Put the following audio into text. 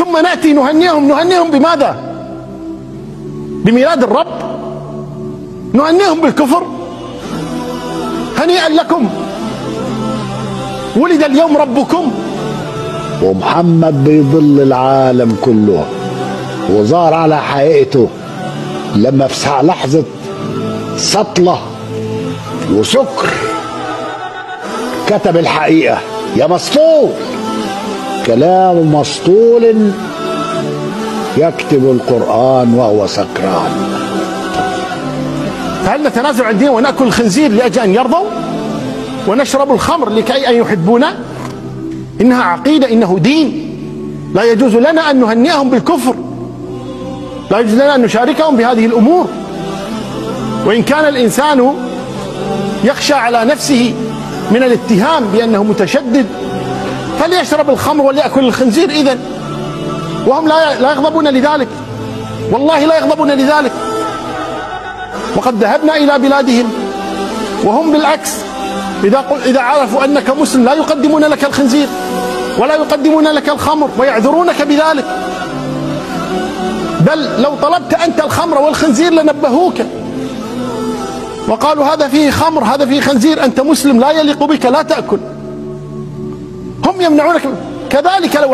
ثم نأتي نهنئهم بماذا؟ بميلاد الرب؟ نهنئهم بالكفر؟ هنيئا لكم ولد اليوم ربكم. ومحمد بيضل العالم كله وظهر على حقيقته لما في لحظة سطلة وسكر كتب الحقيقة. يا مسطول، كلام مسطول يكتب القرآن وهو سكران. فهل نتنازل عن الدين ونأكل الخنزير لأجل أن يرضوا، ونشرب الخمر لكي أن يحبونا؟ إنها عقيدة، إنه دين. لا يجوز لنا أن نهنئهم بالكفر، لا يجوز لنا أن نشاركهم بهذه الأمور. وإن كان الإنسان يخشى على نفسه من الاتهام بأنه متشدد فليشرب الخمر وليأكل الخنزير إذن، وهم لا يغضبون لذلك، والله لا يغضبون لذلك. وقد ذهبنا إلى بلادهم وهم بالعكس إذا عرفوا أنك مسلم لا يقدمون لك الخنزير ولا يقدمون لك الخمر ويعذرونك بذلك، بل لو طلبت أنت الخمر والخنزير لنبهوك وقالوا هذا فيه خمر، هذا فيه خنزير، أنت مسلم لا يليق بك لا تأكل. هم يمنعونك كذلك. لو